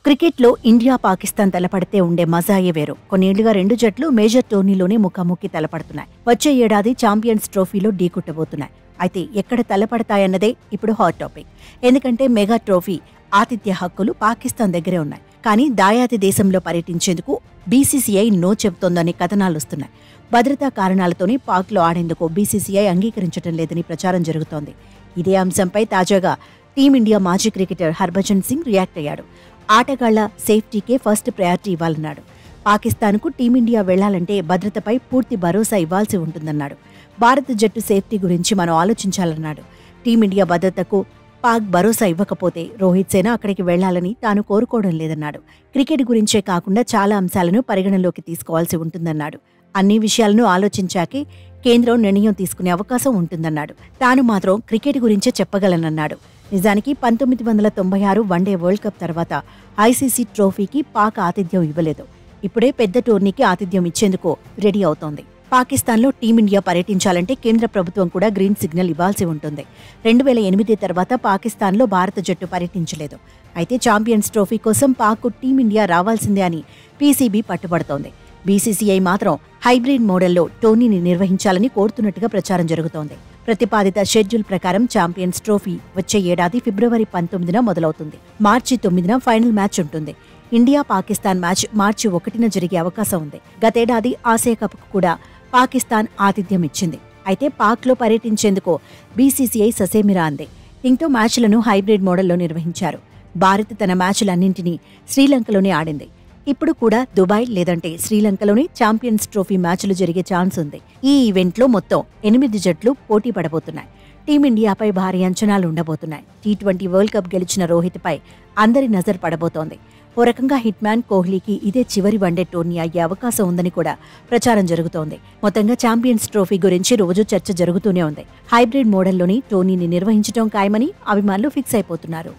క్రికెట్లో ఇండియా పాకిస్తాన్ తలపడితే ఉండే మజాయే వేరు. కొన్నేళ్లుగా రెండు జట్లు మేజర్ టోర్నీలోనే ముఖాముఖి తలపడుతున్నాయి. వచ్చే ఏడాది ఛాంపియన్స్ ట్రోఫీలో ఢీకొట్టబోతున్నాయి. అయితే ఎక్కడ తలపడతాయన్నదే ఇప్పుడు హాట్ టాపిక్. ఎందుకంటే మెగా ట్రోఫీ ఆతిథ్య హక్కులు పాకిస్తాన్ దగ్గరే ఉన్నాయి. కానీ దాయాది దేశంలో పర్యటించేందుకు బీసీసీఐ నో చెబుతోందనే కథనాలొస్తున్నాయి. భద్రతా కారణాలతోనే పాక్లో ఆడేందుకు బీసీసీఐ అంగీకరించడం లేదని ప్రచారం జరుగుతోంది. ఇదే అంశంపై తాజాగా టీమిండియా మాజీ క్రికెటర్ హర్భజన్ సింగ్ రియాక్ట్ అయ్యాడు. ఆటగాళ్ల సేఫ్టీకే ఫస్ట్ ప్రయారిటీ ఇవ్వాలన్నాడు. పాకిస్తాన్కు టీమిండియా వెళ్లాలంటే భద్రతపై పూర్తి భరోసా ఇవ్వాల్సి ఉంటుందన్నాడు. భారత జట్టు సేఫ్టీ గురించి మనం ఆలోచించాలన్నాడు. టీమిండియా భద్రతకు పాక్ భరోసా ఇవ్వకపోతే రోహిత్ సేన అక్కడికి వెళ్లాలని తాను కోరుకోవడం లేదన్నాడు. క్రికెట్ గురించే కాకుండా చాలా అంశాలను పరిగణలోకి తీసుకోవాల్సి ఉంటుందన్నాడు. అన్ని విషయాలను ఆలోచించాకే కేంద్రం నిర్ణయం తీసుకునే అవకాశం ఉంటుందన్నాడు. తాను మాత్రం క్రికెట్ గురించే చెప్పగలనన్నాడు. నిజానికి 1996 వన్డే వరల్డ్ కప్ తర్వాత ఐసీసీ ట్రోఫీకి పాక్ ఆతిథ్యం ఇవ్వలేదు. ఇప్పుడే పెద్ద టోర్నీకి ఆతిథ్యం ఇచ్చేందుకు రెడీ అవుతోంది. పాకిస్తాన్లో టీమిండియా పర్యటించాలంటే కేంద్ర ప్రభుత్వం కూడా గ్రీన్ సిగ్నల్ ఇవ్వాల్సి ఉంటుంది. 2008 తర్వాత పాకిస్తాన్లో భారత జట్టు పర్యటించలేదు. అయితే ఛాంపియన్స్ ట్రోఫీ కోసం పాక్కు టీమిండియా రావాల్సిందే అని పీసీబీ పట్టుబడుతోంది. బీసీసీఐ మాత్రం హైబ్రిడ్ మోడల్లో టోర్నీని నిర్వహించాలని కోరుతున్నట్టుగా ప్రచారం జరుగుతోంది. ప్రతిపాదిత షెడ్యూల్ ప్రకారం ఛాంపియన్స్ ట్రోఫీ వచ్చే ఏడాది ఫిబ్రవరి 19న మొదలవుతుంది. మార్చి 9న ఫైనల్ మ్యాచ్ ఉంటుంది. ఇండియా పాకిస్తాన్ మ్యాచ్ మార్చి 1న జరిగే అవకాశం ఉంది. గతేడాది ఆసియా కప్కు కూడా పాకిస్తాన్ ఆతిథ్యం ఇచ్చింది. అయితే పాక్లో పర్యటించేందుకు బీసీసీఐ ససేమిరా అంది. దీంతో మ్యాచ్లను హైబ్రిడ్ మోడల్లో నిర్వహించారు. భారత్ తన మ్యాచ్లన్నింటినీ శ్రీలంకలోనే ఆడింది. ఇప్పుడు కూడా దుబాయ్ లేదంటే శ్రీలంకలోనే ఛాంపియన్స్ ట్రోఫీ మ్యాచ్లు జరిగే ఛాన్స్ ఉంది. ఈ ఈవెంట్లో మొత్తం 8 జట్లు పోటీ పడబోతున్నాయి. టీమిండియాపై భారీ అంచనాలు ఉండబోతున్నాయి. టీ20 వరల్డ్ కప్ గెలిచిన రోహిత్పై అందరి నజర్ పడబోతోంది. ఓ రకంగా హిట్ మ్యాన్ కోహ్లీకి ఇదే చివరి వన్డే టోర్నీ అయ్యే అవకాశం ఉందని కూడా ప్రచారం జరుగుతోంది. మొత్తంగా ఛాంపియన్స్ ట్రోఫీ గురించి రోజు చర్చ జరుగుతూనే ఉంది. హైబ్రిడ్ మోడల్లోని టోర్నీని నిర్వహించడం ఖాయమని అభిమానులు ఫిక్స్ అయిపోతున్నారు.